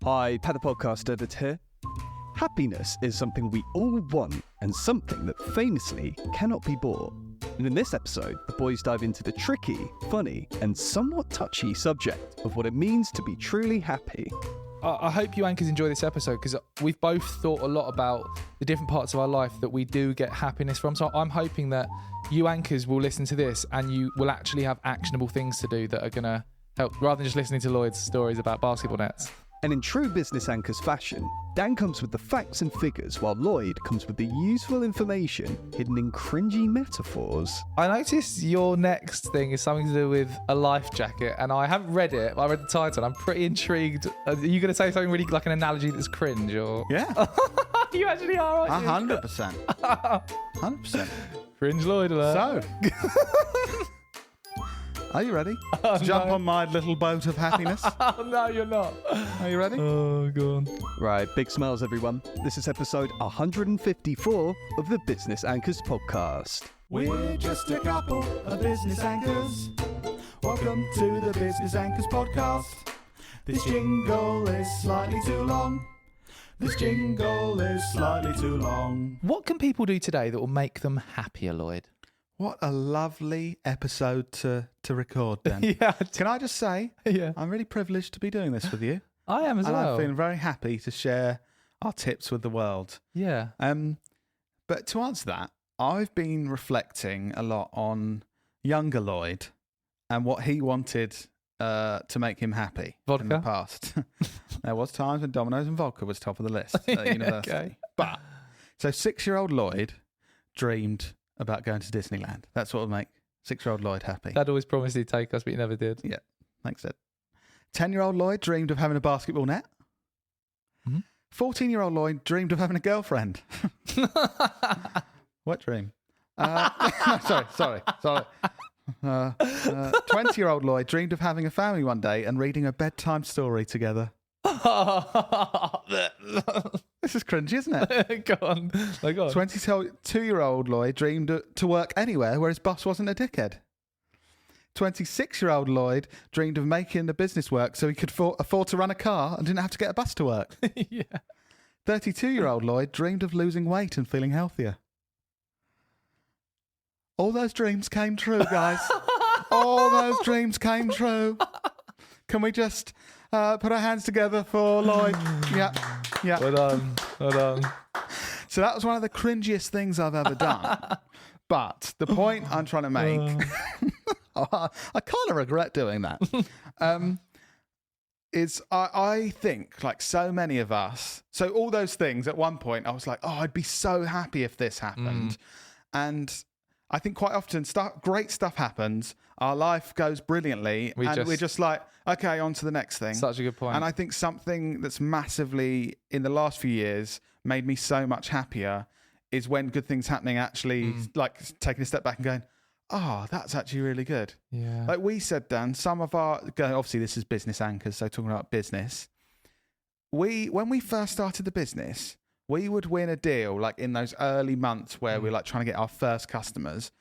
Hi, Pat the Podcast Edit here. Happiness is something we all want and something that famously cannot be bought. And in this episode, the boys dive into the tricky, funny, and somewhat touchy subject of what it means to be truly happy. I hope you anchors enjoy this episode because we've both thought a lot about the different parts of our life that we do get happiness from. So I'm hoping that you anchors will listen to this and you will actually have actionable things to do that are going to help, rather than just listening to Lloyd's stories about basketball nets. And in true Business Anchors fashion, Dan comes with the facts and figures while Lloyd comes with the useful information hidden in cringy metaphors. I noticed your next thing is something to do with a life jacket, and I haven't read it, but I read the title. I'm pretty intrigued. Are you going to say something really like an analogy that's cringe, or? Yeah. You actually are, aren't you? 100%. 100%. Cringe Lloyd alert. So, are you ready to jump on my little boat of happiness? Oh, no, you're not. Are you ready? Oh, go on. Right, big smiles everyone. This is episode 154 of the Business Anchors podcast. We're just a couple of business anchors. Welcome to the Business Anchors podcast. This jingle is slightly too long. This jingle is slightly too long. What can people do today that will make them happier, Lloyd? What a lovely episode to record, then. Yeah. Can I just say, Yeah. I'm really privileged to be doing this with you. I am as and well. I'm feeling very happy to share our tips with the world. Yeah. But to answer that, I've been reflecting a lot on younger Lloyd and what he wanted to make him happy in the Vodka? past. There was times when Domino's and vodka was top of the list at university. Okay. But so 6-year-old Lloyd dreamed about going to Disneyland. That's what would make 6-year-old Lloyd happy. Dad always promised he'd take us, but he never did. Yeah, thanks, Dad. 10-year-old Lloyd dreamed of having a basketball net. Mm-hmm. 14-year-old Lloyd dreamed of having a girlfriend. What dream? Sorry. 20-year-old Lloyd dreamed of having a family one day and reading a bedtime story together. This is cringy, isn't it? Go on. Oh, go on. 22-year-old Lloyd dreamed to work anywhere where his boss wasn't a dickhead. 26-year-old Lloyd dreamed of making the business work so he could afford to run a car and didn't have to get a bus to work. Yeah. 32-year-old Lloyd dreamed of losing weight and feeling healthier. All those dreams came true, guys. All those dreams came true. Can we just put our hands together for Lloyd? Yeah. Well done. So that was one of the cringiest things I've ever done. But the point I'm trying to make, I kind of regret doing that, is I think, like so many of us, so all those things, at one point I was like, oh, I'd be so happy if this happened. And I think quite often great stuff happens, our life goes brilliantly, we're just like, okay, on to the next thing. Such a good point. And I think something that's massively, in the last few years, made me so much happier is when good things happening actually, like taking a step back and going, oh, that's actually really good. Yeah. Like we said, Dan, obviously this is Business Anchors, so talking about business. When we first started the business, we would win a deal like in those early months where we're like trying to get our first customers.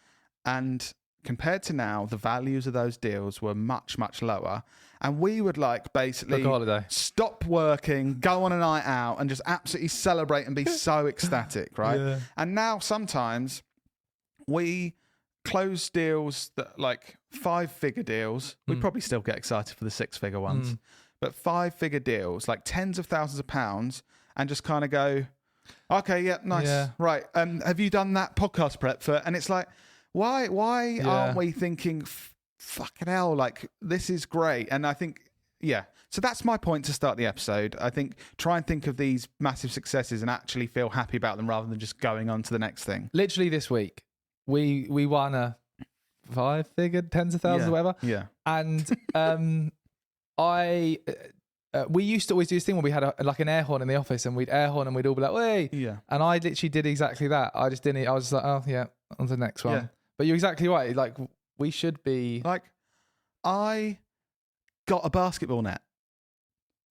And compared to now, the values of those deals were much, much lower. And we would like basically Book a holiday. Stop working, go on a night out and just absolutely celebrate and be so ecstatic, right? Yeah. And now sometimes we close deals that like 5-figure deals. We probably still get excited for the 6-figure ones, but 5-figure deals, like tens of thousands of pounds, and just kind of go, okay, yeah, nice. Yeah. Right. Have you done that podcast prep for? And it's like, why aren't we thinking, fucking hell, like this is great? And I think, yeah. So that's my point to start the episode. I think try and think of these massive successes and actually feel happy about them rather than just going on to the next thing. Literally this week, we won a 5-figure, tens of thousands, or whatever. Yeah. And we used to always do this thing where we had an air horn in the office, and we'd air horn and we'd all be like, "Hey!" Yeah. And I literally did exactly that. I just didn't. I was just like, "Oh yeah, on to the next one." Yeah. But you're exactly right. Like we should be. Like I got a basketball net.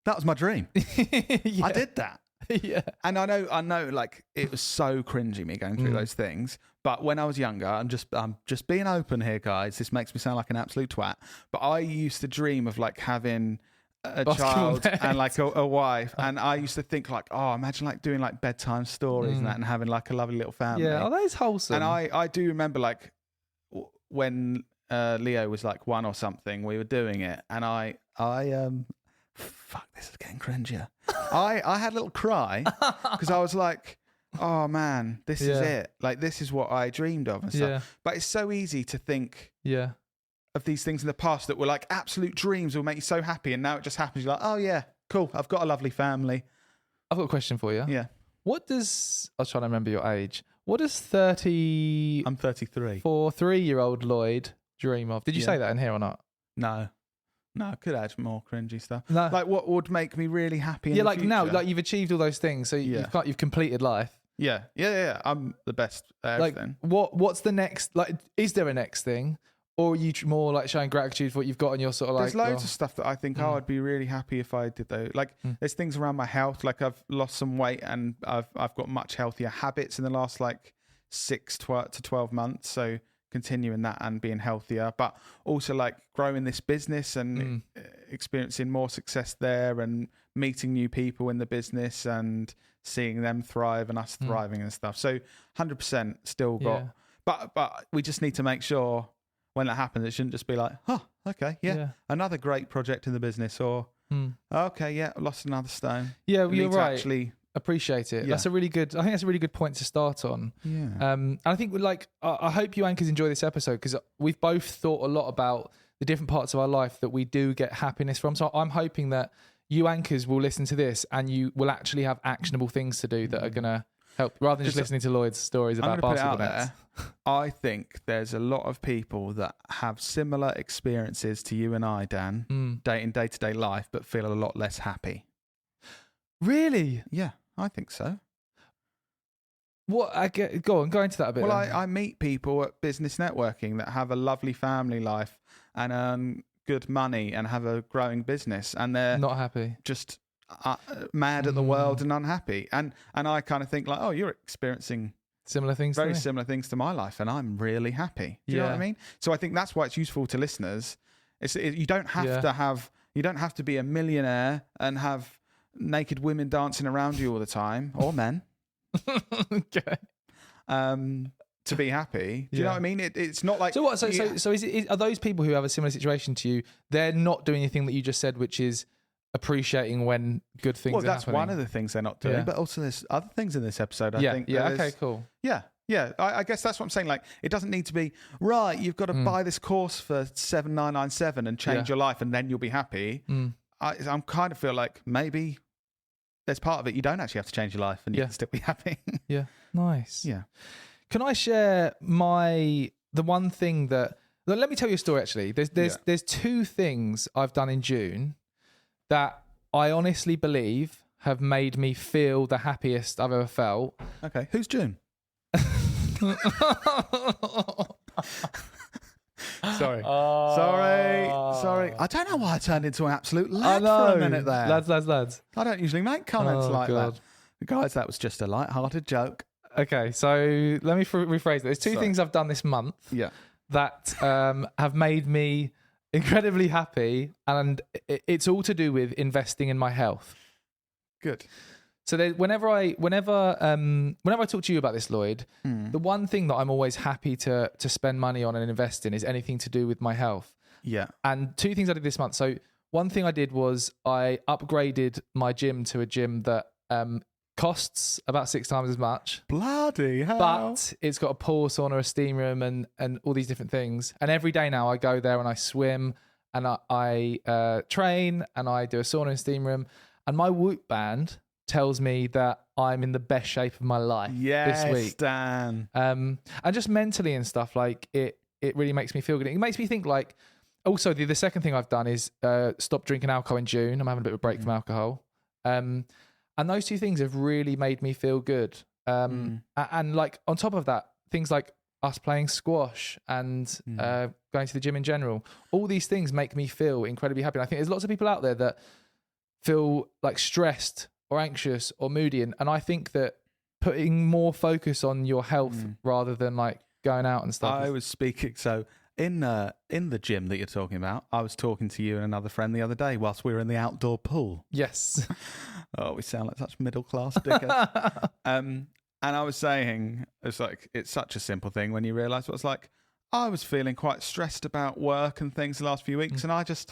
That was my dream. Yeah. I did that. Yeah. And I know, like it was so cringy me going through those things. But when I was younger, I'm just being open here, guys. This makes me sound like an absolute twat. But I used to dream of like having a Basketball child net. and like a wife, and I used to think like, oh, imagine like doing like bedtime stories and that, and having like a lovely little family. Yeah, oh, that is wholesome. And I do remember like when Leo was like 1 or something, we were doing it, and I fuck, this is getting cringier. I had a little cry because I was like, oh man, this is it. Like, this is what I dreamed of and stuff. Yeah. But it's so easy to think Yeah. of these things in the past that were like absolute dreams, will make you so happy, and now it just happens. You're like, oh yeah, cool, I've got a lovely family. I've got a question for you. Yeah. What does, I was trying to remember your age. What does 33 I'm 33. 3-year-old Lloyd dream of? Did you say that in here or not? No, I could add more cringy stuff. No. Like what would make me really happy in the like future? now, like you've achieved all those things. So you've completed life. Yeah. I'm the best at Like everything. what's the next, like, is there a next thing? Or are you more like showing gratitude for what you've got and you're sort of like... There's loads of stuff that I think, I'd be really happy if I did though. Like there's things around my health, like I've lost some weight and I've got much healthier habits in the last like 6 to 12 months. So continuing that and being healthier, but also like growing this business and experiencing more success there and meeting new people in the business and seeing them thrive and us thriving and stuff. So 100% still got, but we just need to make sure when that happens, it shouldn't just be like, oh, okay, another great project in the business, or okay, yeah, lost another stone. Yeah, We you're need to right. actually Appreciate it. Yeah. I think that's a really good point to start on. Yeah. And I think I hope you anchors enjoy this episode, because we've both thought a lot about the different parts of our life that we do get happiness from. So I'm hoping that you anchors will listen to this and you will actually have actionable things to do that are going to help, rather than just listening to Lloyd's stories about basketball nets. I think there's a lot of people that have similar experiences to you and I, Dan, in day-to-day life, but feel a lot less happy. Really? Yeah, I think so. What? Go into that a bit. Well, then. I meet people at business networking that have a lovely family life and earn good money and have a growing business, and they're not happy, just mad at the world and unhappy. And I kind of think like, oh, you're experiencing similar things, very similar things to my life, and I'm really happy. Do you know what I mean? So I think that's why it's useful to listeners. You don't have to be a millionaire and have naked women dancing around you all the time, or men. Okay. To be happy. Do you know what I mean? It's not like... So what? So are those people who have a similar situation to you, they're not doing anything that you just said, which is appreciating when good things are happening? Well, that's one of the things they're not doing, but also there's other things in this episode, I think. Yeah, okay, cool. Yeah. I guess that's what I'm saying. Like, it doesn't need to be, right, you've got to buy this course for $7,997 and change your life and then you'll be happy. I'm kind of feel like maybe there's part of it you don't actually have to change your life and you can still be happy. Yeah, nice. Yeah. Can I share the one thing that... Let me tell you a story, actually. There's 2 things I've done in June that I honestly believe have made me feel the happiest I've ever felt. Okay, who's June? Sorry. I don't know why I turned into an absolute lad for a minute there. Lads. I don't usually make comments like that. Guys, that was just a light-hearted joke. Okay, so let me rephrase it. There's 2 things I've done this month that have made me incredibly happy, and it's all to do with investing in my health. Good. So whenever I talk to you about this, Lloyd, the one thing that I'm always happy to spend money on and invest in is anything to do with my health. Yeah. And 2 things I did this month. So one thing I did was I upgraded my gym to a gym that costs about 6 times as much. Bloody hell. But it's got a pool, sauna, a steam room, and all these different things. And every day now I go there and I swim and I train and I do a sauna and steam room. And my Whoop band tells me that I'm in the best shape of my life this week. Dan. And just mentally and stuff, like it really makes me feel good. It makes me think like, also the second thing I've done is stop drinking alcohol in June. I'm having a bit of a break from alcohol. And those 2 things have really made me feel good. And like on top of that, things like us playing squash and going to the gym in general, all these things make me feel incredibly happy. And I think there's lots of people out there that feel like stressed or anxious or moody. And I think that putting more focus on your health rather than like going out and stuff. I was speaking, so in the gym that you're talking about, I was talking to you and another friend the other day whilst we were in the outdoor pool. Yes. Oh, we sound like such middle class dickheads. And I was saying, it's such a simple thing when you realise what it's like. I was feeling quite stressed about work and things the last few weeks, and I just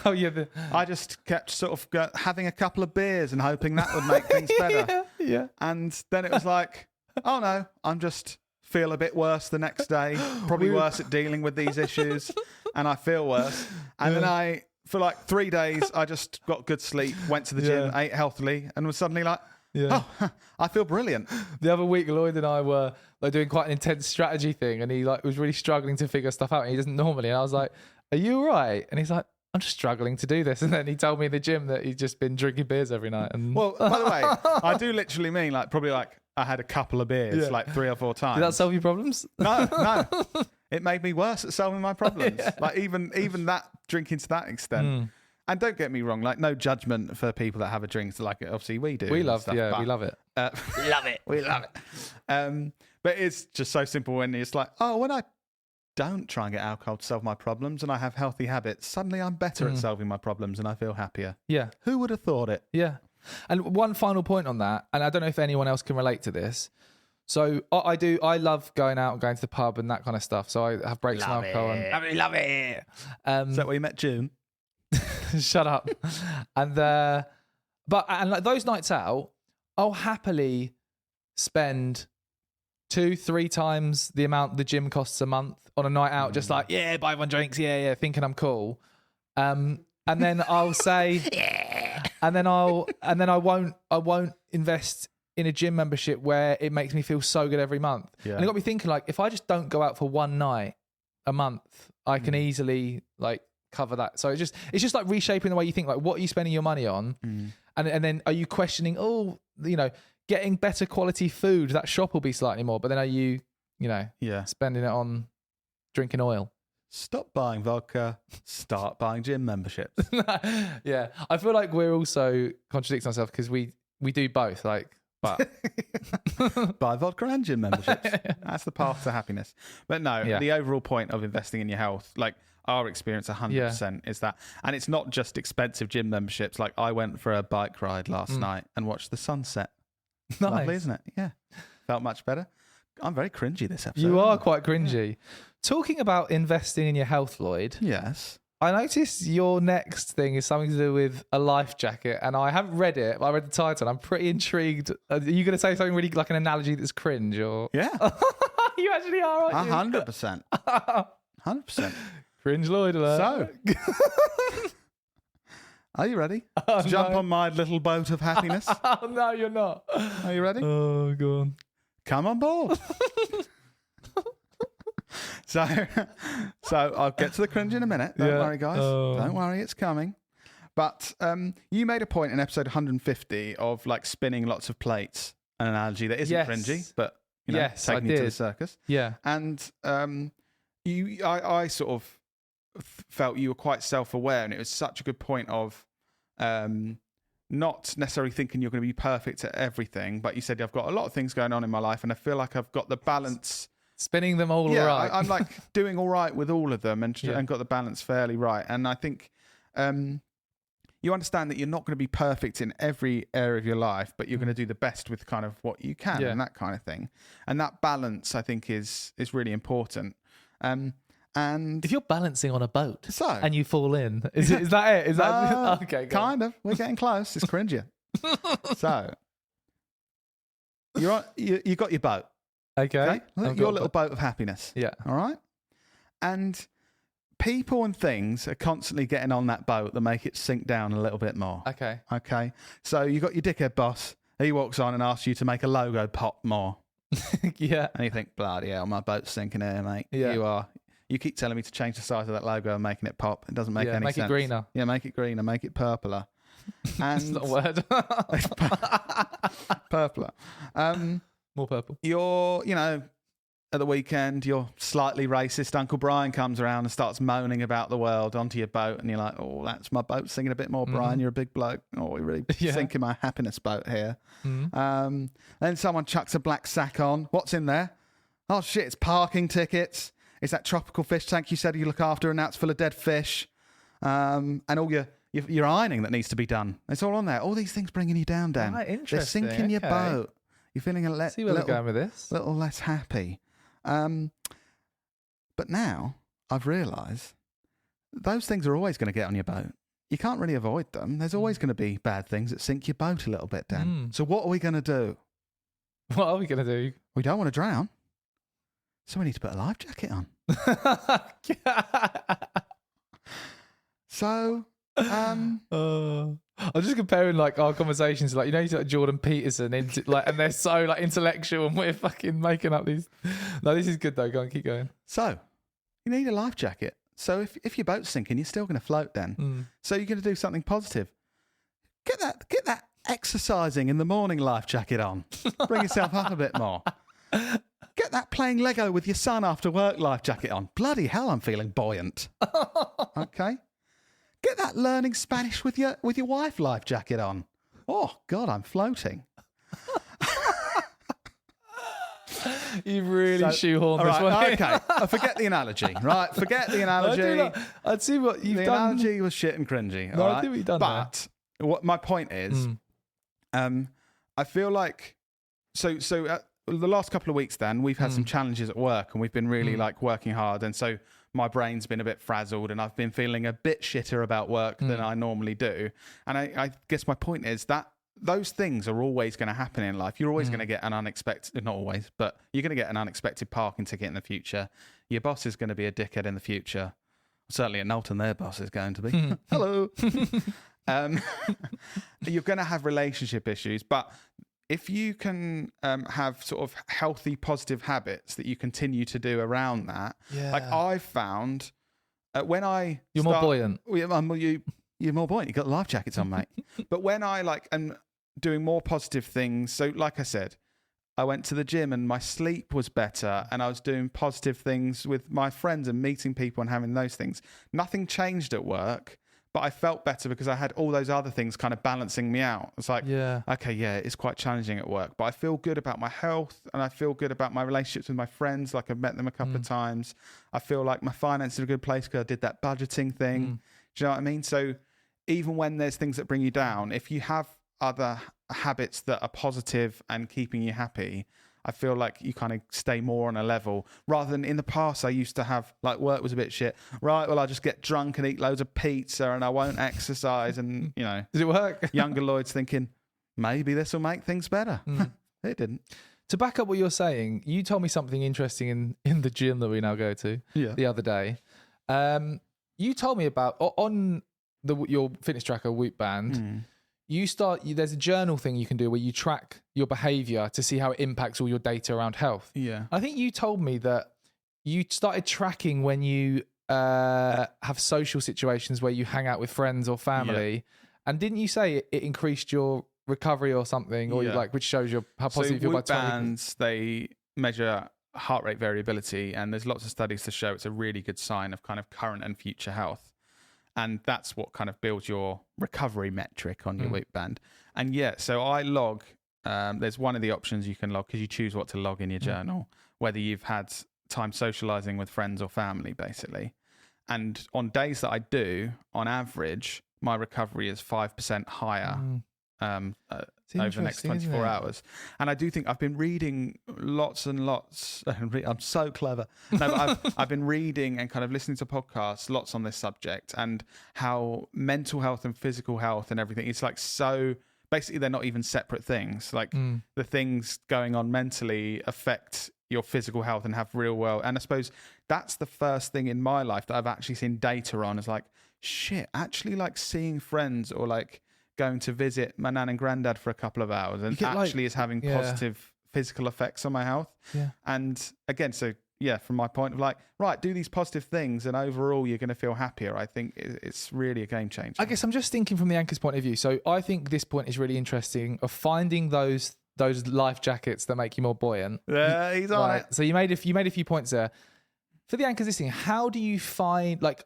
kept sort of having a couple of beers and hoping that would make things better. Yeah. And then it was like, oh no, I'm just feel a bit worse the next day, probably worse at dealing with these issues, and I feel worse. And then for like 3 days, I just got good sleep, went to the gym, ate healthily, and was suddenly like, oh, I feel brilliant. The other week, Lloyd and I were like doing quite an intense strategy thing, and he like was really struggling to figure stuff out, and he doesn't normally. And I was like, "Are you all right?" And he's like, "I'm just struggling to do this." And then he told me in the gym that he's just been drinking beers every night. And well, by the way, I do literally mean like probably like I had a couple of beers like 3 or 4 times. Did that solve your problems? No. It made me worse at solving my problems. Like even that drinking to that extent. And don't get me wrong, like no judgment for people that have a drink. So like obviously we do. We love it. We love it. We love it. But it's just so simple when it's like, oh, when I don't try and get alcohol to solve my problems and I have healthy habits, suddenly I'm better at solving my problems and I feel happier. Yeah. Who would have thought it? Yeah. And one final point on that, and I don't know if anyone else can relate to this. So I love going out and going to the pub and that kind of stuff. So I have breaks from alcohol and love it. Is that where you met June? Shut up. And like those nights out, I'll happily spend 2-3 times the amount the gym costs a month on a night out, just like, buy one drinks, thinking I'm cool. And then I'll say, and then I won't invest in a gym membership where it makes me feel so good every month. Yeah. And it got me thinking, like, if I just don't go out for one night a month, I can easily like cover that. So it's just like reshaping the way you think, like, what are you spending your money on? And then are you questioning, getting better quality food, that shop will be slightly more, but then are you spending it on drinking oil? Stop buying vodka, start buying gym memberships. Yeah. I feel like we're also contradicting ourselves because we do both, like, but buy vodka and gym memberships. That's the path to happiness. But no, the overall point of investing in your health, like our experience 100% is that. And it's not just expensive gym memberships. Like I went for a bike ride last night and watched the sunset. Nice. Lovely, isn't it? Yeah. Felt much better. I'm very cringy this episode. You are quite cringy. Talking about investing in your health, Lloyd. Yes. I noticed your next thing is something to do with a life jacket, and I haven't read it, but I read the title. I'm pretty intrigued. Are you going to say something really like an analogy that's cringe, or? Yeah. You actually are, aren't you? 100%. 100%. Cringe Lloyd alert. So, are you ready to jump on my little boat of happiness? Oh, no, you're not. Are you ready? Oh, go on. Come on board. So I'll get to the cringe in a minute. Don't worry, guys. Don't worry, it's coming. But you made a point in episode 150 of like spinning lots of plates, an analogy that isn't cringy, but taking you to the circus. Yeah. And I sort of felt you were quite self-aware, and it was such a good point of not necessarily thinking you're going to be perfect at everything, but you said I've got a lot of things going on in my life, and I feel like I've got the balance. Spinning them all right. I'm like doing all right with all of them and got the balance fairly right. And I think you understand that you're not going to be perfect in every area of your life, but you're going to do the best with kind of what you can and that kind of thing. And that balance, I think, is really important. And if you're balancing on a boat and you fall in, is that it? Is that okay? Kind of. We're getting close. It's cringier. So you got your boat. Okay. Your little boat of happiness. Yeah. All right. And people and things are constantly getting on that boat that make it sink down a little bit more. Okay. Okay. So you got your dickhead boss. He walks on and asks you to make a logo pop more. Yeah. And you think, bloody hell, my boat's sinking here, mate. Yeah. You are. You keep telling me to change the size of that logo and making it pop. It doesn't make any sense. Make it greener. Yeah, make it greener. Make it purpler. And It's not a word. Purpler. More purple. You're, at the weekend, your slightly racist Uncle Brian comes around and starts moaning about the world onto your boat, and you're like, oh, that's my boat singing a bit more, Brian. You're a big bloke. Oh, we're really sinking my happiness boat here. Then someone chucks a black sack on. What's in there? Oh, shit, it's parking tickets. It's that tropical fish tank you said you look after, and now it's full of dead fish. And all your ironing that needs to be done. It's all on there. All these things bringing you down, Dan. Right, They're interesting. sinking your Okay. boat. You're feeling See where we're going with this. little less happy. But now I've realised those things are always going to get on your boat. You can't really avoid them. There's always going to be bad things that sink your boat a little bit, Dan. So what are we going to do? What are we going to do? We don't want to drown. So we need to put a life jacket on. So, I'm just comparing like our conversations, like you like Jordan Peterson, into like, and they're so like intellectual, and we're fucking making up these. No, this is good though. Go on, keep going. So you need a life jacket. So if your boat's sinking, you're still going to float then. So you're going to do something positive. Get that exercising in the morning life jacket on. Bring yourself up a bit more. Get that playing Lego with your son after work life jacket on. Bloody hell, I'm feeling buoyant. Okay. Get that learning Spanish with your wife life jacket on. Oh God, I'm floating. You've really shoehorned this one. Okay, forget the analogy. Right, forget the analogy. I'd see what you've the done. analogy was shit and cringy. No, all I right? think what you've done But what my point is, I feel like so the last couple of weeks, then we've had some challenges at work, and we've been really like working hard, and so my brain's been a bit frazzled, and I've been feeling a bit shitter about work than I normally do. And I guess my point is that those things are always going to happen in life. You're always going to get an unexpected, not always, but you're going to get an unexpected parking ticket in the future. Your boss is going to be a dickhead in the future. Certainly at Knowlton, their boss is going to be. Hello. You're going to have relationship issues, but if you can have sort of healthy, positive habits that you continue to do around that, like I've found when You're more buoyant. You're more buoyant. You've got life jackets on, mate. But when I am doing more positive things, so like I said, I went to the gym and my sleep was better, and I was doing positive things with my friends and meeting people and having those things. Nothing changed at work, but I felt better because I had all those other things kind of balancing me out. It's like, okay, it's quite challenging at work, but I feel good about my health, and I feel good about my relationships with my friends. Like I've met them a couple of times. I feel like my finances are a good place because I did that budgeting thing. Do you know what I mean? So even when there's things that bring you down, if you have other habits that are positive and keeping you happy, I feel like you kind of stay more on a level, rather than in the past I used to have, like, work was a bit shit. Right, well, I just get drunk and eat loads of pizza and I won't exercise, and, you know. Did it work? Younger Lloyd's thinking, maybe this will make things better. It didn't. To back up what you're saying, you told me something interesting in the gym that we now go to the other day. You told me about, on your fitness tracker Whoop Band, there's a journal thing you can do where you track your behavior to see how it impacts all your data around health. I think you told me that you started tracking when you have social situations where you hang out with friends or family, and didn't you say it increased your recovery or something, or which shows how positive you feel by 20? Bands, they measure heart rate variability, and there's lots of studies to show it's a really good sign of kind of current and future health. And that's what kind of builds your recovery metric on your Whoop Band. And so I log, there's one of the options you can log, because you choose what to log in your journal, whether you've had time socializing with friends or family, basically. And on days that I do, on average, my recovery is 5% higher over the next 24 hours. And I do think I've been reading lots and lots. I'm so clever. No, but I've been reading and kind of listening to podcasts lots on this subject, and how mental health and physical health and everything, it's like, so basically they're not even separate things. Like the things going on mentally affect your physical health and have real world. And I suppose that's the first thing in my life that I've actually seen data on, is like, shit, actually, like seeing friends or like going to visit my nan and granddad for a couple of hours, and actually is having positive physical effects on my health. And again, so from my point of like, right, do these positive things and overall you're going to feel happier. I think it's really a game changer. I guess I'm just thinking from the anchor's point of view. So I think this point is really interesting, of finding those life jackets that make you more buoyant. Yeah, he's on it. So you made a few points there. For the anchors listening, how do you find, like,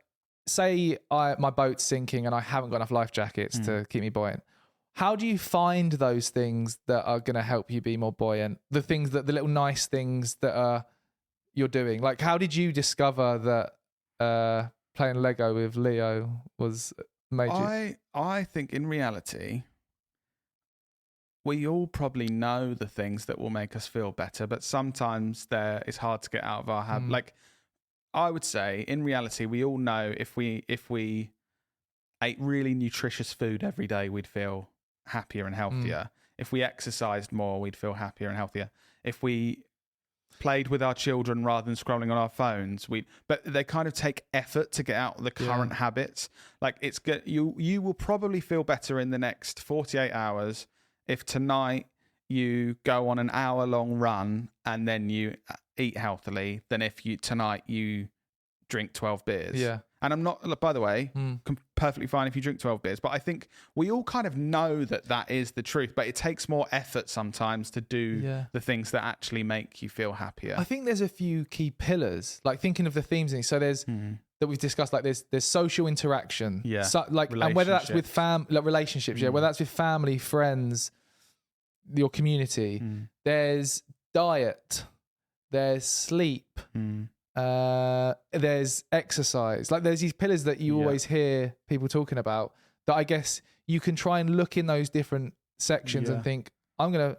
say my boat's sinking and I haven't got enough life jackets to keep me buoyant. How do you find those things that are going to help you be more buoyant? The little nice things that are you're doing? Like, how did you discover that playing Lego with Leo was made you? I think in reality, we all probably know the things that will make us feel better, but sometimes it's hard to get out of our habit. Like, I would say, in reality, we all know if we ate really nutritious food every day, we'd feel happier and healthier. If we exercised more, we'd feel happier and healthier. If we played with our children rather than scrolling on our phones, but they kind of take effort to get out of the current habits. Like, it's good. You will probably feel better in the next 48 hours if tonight you go on an hour-long run and then you eat healthily than if tonight you drink 12 beers. Yeah. And I'm not, by the way, perfectly fine if you drink 12 beers, but I think we all kind of know that is the truth, but it takes more effort sometimes to do the things that actually make you feel happier. I think there's a few key pillars, like thinking of the themes in these. So there's that we've discussed, like there's social interaction, so, like, and whether that's with relationships, whether that's with family, friends, your community. There's diet, there's sleep, there's exercise. Like, there's these pillars that you always hear people talking about that I guess you can try and look in those different sections and think, I'm going to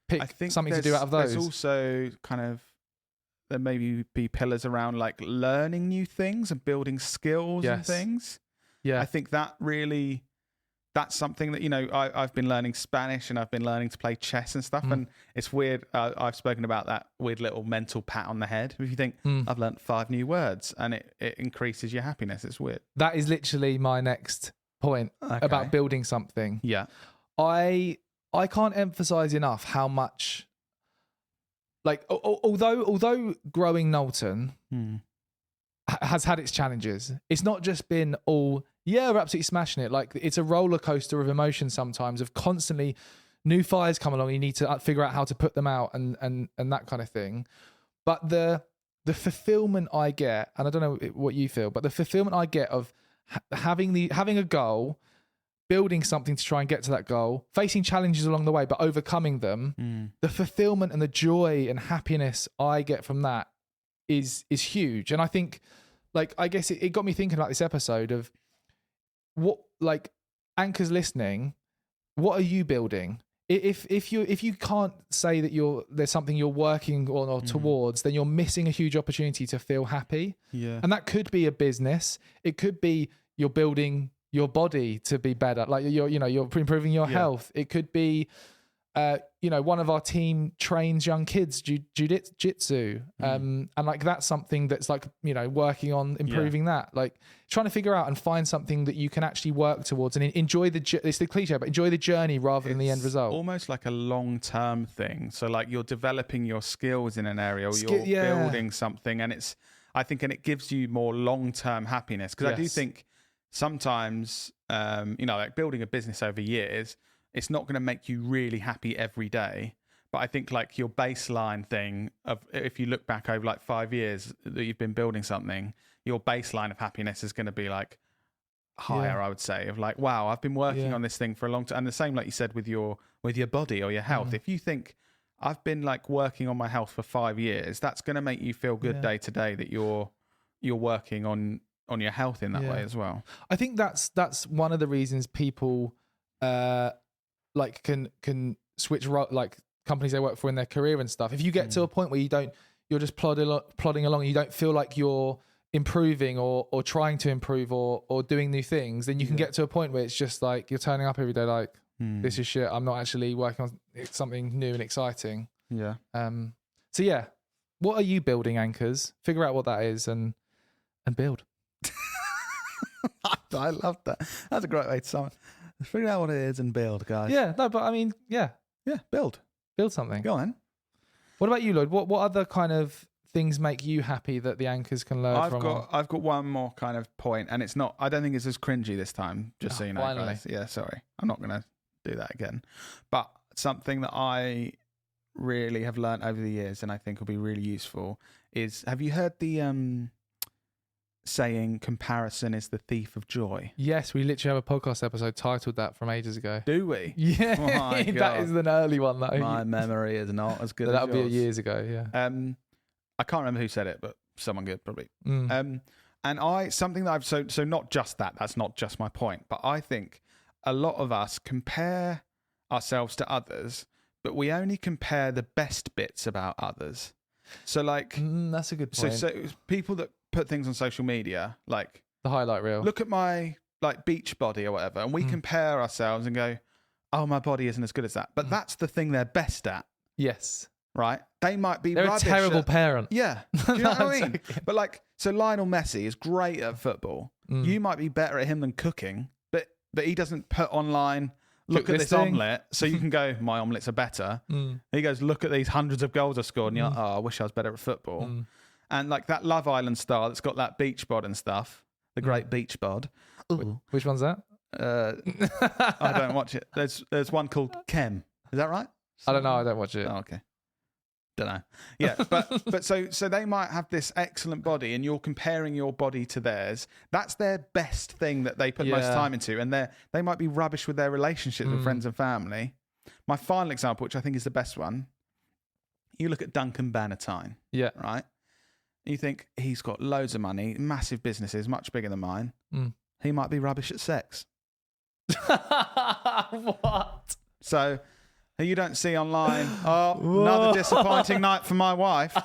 pick something to do out of those. There's also there maybe be pillars around like learning new things and building skills and things. Yeah. I think that's something that, I've been learning Spanish and I've been learning to play chess and stuff. And it's weird. I've spoken about that weird little mental pat on the head. If you think, I've learned 5 new words, and it increases your happiness. It's weird. That is literally my next point about building something. Yeah. I can't emphasize enough how much, like, although growing Knowlton has had its challenges, it's not just been all, we're absolutely smashing it. Like, it's a roller coaster of emotion sometimes, of constantly new fires come along. You need to figure out how to put them out and that kind of thing. But the fulfillment I get, and I don't know what you feel, but the fulfillment I get of having a goal, building something to try and get to that goal, facing challenges along the way, but overcoming them, the fulfillment and the joy and happiness I get from that is huge. And I think, like, I guess it got me thinking about this episode of what, like, anchors listening, what are you building? If you can't say that there's something you're working on or towards, then you're missing a huge opportunity to feel happy. Yeah. And that could be a business. It could be you're building your body to be better. Like, you're improving your health. It could be, one of our team trains young kids jiu-jitsu. And like, that's something that's like, working on improving that, like trying to figure out and find something that you can actually work towards and enjoy it's the cliche, but enjoy the journey rather than the end result. Almost like a long-term thing. So like, you're developing your skills in an area, or you're building something, and it gives you more long-term happiness. Because I do think sometimes, like building a business over years, it's not going to make you really happy every day. But I think like your baseline thing of, if you look back over like 5 years that you've been building something, your baseline of happiness is going to be like higher, I would say, of like, wow, I've been working on this thing for a long time. And the same, like you said, with your body or your health. If you think, I've been like working on my health for 5 years, that's going to make you feel good day to day that you're working on your health in that way as well. I think that's one of the reasons people like can switch like companies they work for in their career and stuff. If you get to a point where you're just plodding along and you don't feel like you're improving or trying to improve or doing new things, then you can get to a point where it's just like you're turning up every day like, this is shit. I'm not actually working on something new and exciting. Yeah. So yeah, what are you building, anchors? Figure out what that is and build. I love that. That's a great way to sum it. Figure out what it is and build, guys. Yeah, no, but I mean, build something. Go on. What about you, Lloyd? What other kind of things make you happy that the anchors can learn from? I've got one more kind of point, and it's not. I don't think it's as cringy this time. Just so you know, finally. Guys. Yeah, sorry, I'm not going to do that again. But something that I really have learned over the years, and I think will be really useful, is: have you heard the saying, comparison is the thief of joy? Yes, we literally have a podcast episode titled that from ages ago. Do we? Yeah. Oh my God. That is an early one though. My memory is not as good as that would be yours. years ago, yeah. I can't remember who said it, but someone good probably. Mm. And something that I've so not just that's not just my point, but I think a lot of us compare ourselves to others, but we only compare the best bits about others. So like, That's a good point. so people that put things on social media, like The highlight reel. look at my like beach body or whatever, and we compare ourselves and go, oh, my body isn't as good as that. But that's the thing they're best at, Yes. right? They might be They're a rubbish terrible at- parent. Yeah. Do you know what I No, mean? it's okay. But like, so Lionel Messi is great at football. You might be better at him than cooking, but he doesn't put online, look Cook at this this thing. omelette, so you can go, my omelettes are better. He goes, look at these hundreds of goals I've scored, and you're like, oh, I wish I was better at football. And like that Love Island star that's got that beach bod and stuff, the great beach bod. Ooh. Which one's that? I don't watch it. There's one called Kem. Is that right? I don't know. I don't watch it. Oh, okay. Don't know. Yeah, but so they might have this excellent body, and you're comparing your body to theirs. That's their best thing that they put most Yeah. time into, and they might be rubbish with their relationships with friends and family. My final example, which I think is the best one, you look at Duncan Bannatyne, Yeah. right? You think he's got loads of money, massive businesses, much bigger than mine. He might be rubbish at sex. What? So you don't see online, oh, another disappointing night for my wife.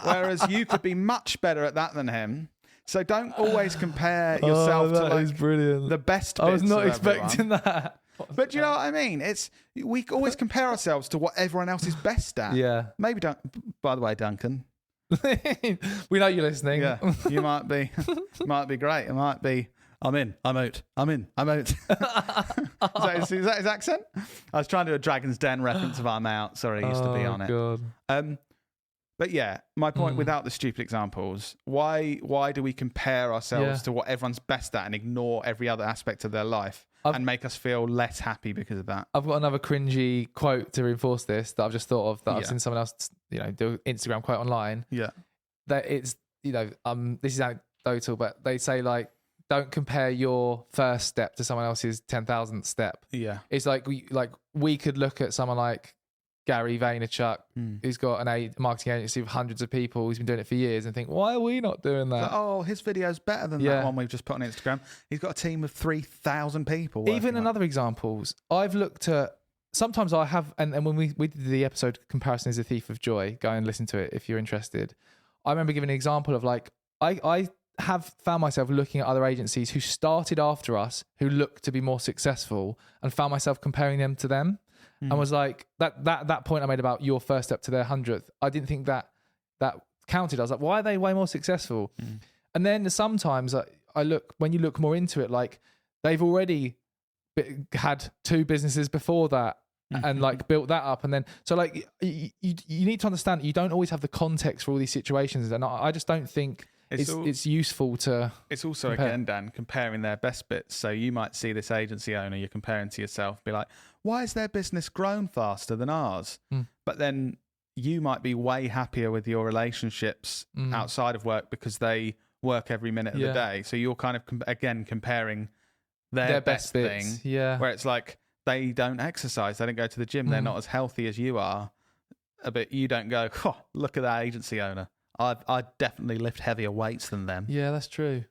Whereas you could be much better at that than him. So don't always compare yourself to that is like brilliant. the best bits I was not of everyone. expecting that. But do you know what I mean? We always compare ourselves to what everyone else is best at. Yeah. Maybe don't. By the way, Duncan, We know you're listening. yeah, you might be great. It might be. I'm in. I'm out. I'm in. I'm out. is that his accent? I was trying to do a Dragon's Den reference of I'm out. Sorry, I used to be on it. God. But yeah, my point without the stupid examples, why do we compare ourselves to what everyone's best at and ignore every other aspect of their life and make us feel less happy because of that? I've got another cringy quote to reinforce this that I've just thought of that I've Yeah. seen someone else, do Instagram quote online. Yeah. That it's, this is anecdotal, but they say like, don't compare your first step to someone else's 10,000th step. Yeah. It's like we could look at someone like Gary Vaynerchuk, who's got a marketing agency with hundreds of people, who's been doing it for years, and think, why are we not doing that? Like, oh, his video's better than that one we've just put on Instagram. He's got a team of 3,000 people. Even in other examples, I've looked at, sometimes I have, and when we did the episode Comparison is a Thief of Joy, go and listen to it if you're interested. I remember giving an example of like, I have found myself looking at other agencies who started after us, who looked to be more successful, and found myself comparing them to them. And was like, that point I made about your first step to their 100th, I didn't think that counted. I was like, why are they way more successful? And then sometimes I look, when you look more into it, like they've already had 2 businesses before that and like built that up. And then, so like you need to understand that you don't always have the context for all these situations. And I just don't think it's useful to. It's also, compare. again, Dan, comparing their best bits. So you might see this agency owner you're comparing to yourself, be like, why has their business grown faster than ours? But then you might be way happier with your relationships outside of work because they work every minute of the day. So you're kind of, again, comparing their best bits. thing. Yeah. Where it's like, they don't exercise, they don't go to the gym, they're not as healthy as you are. But you don't go, oh, look at that agency owner. I definitely lift heavier weights than them. Yeah, that's true.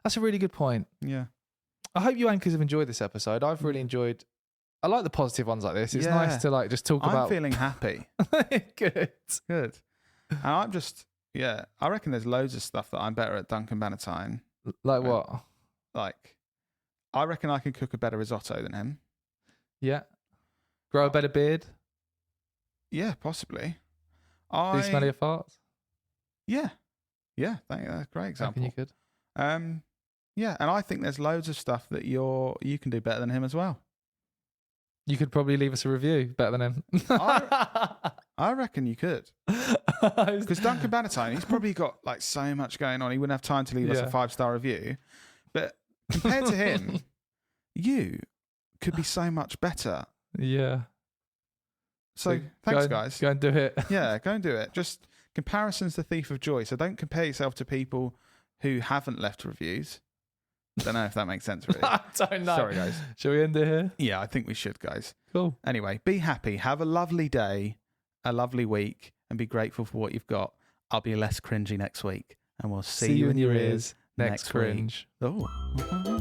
That's a really good point. Yeah. I hope you anchors have enjoyed this episode. I've really enjoyed. I like the positive ones like this. It's Yeah. nice to like just talk I'm about. feeling happy. Good. Good. And I'm just, I reckon there's loads of stuff that I'm better at Duncan Bannatyne. Like what? Like, I reckon I can cook a better risotto than him. Yeah. Grow a better beard. Yeah, possibly. Do you smell your farts? Yeah. Yeah, thank you. That's a great I example. reckon you could. Yeah, and I think there's loads of stuff that you can do better than him as well. You could probably leave us a review better than him. I reckon you could. Because Duncan Bannatyne, he's probably got like so much going on. He wouldn't have time to leave us a 5-star review. But compared to him, you could be so much better. Yeah. So thanks, guys. Go and do it. Yeah, go and do it. Just comparison's the thief of joy. So don't compare yourself to people who haven't left reviews. Don't know if that makes sense, really. I don't know. Sorry, guys. Shall we end it here? Yeah, I think we should, guys. Cool. Anyway, be happy. Have a lovely day, a lovely week, and be grateful for what you've got. I'll be less cringy next week. And we'll see you you in your ears next week. cringe. Oh.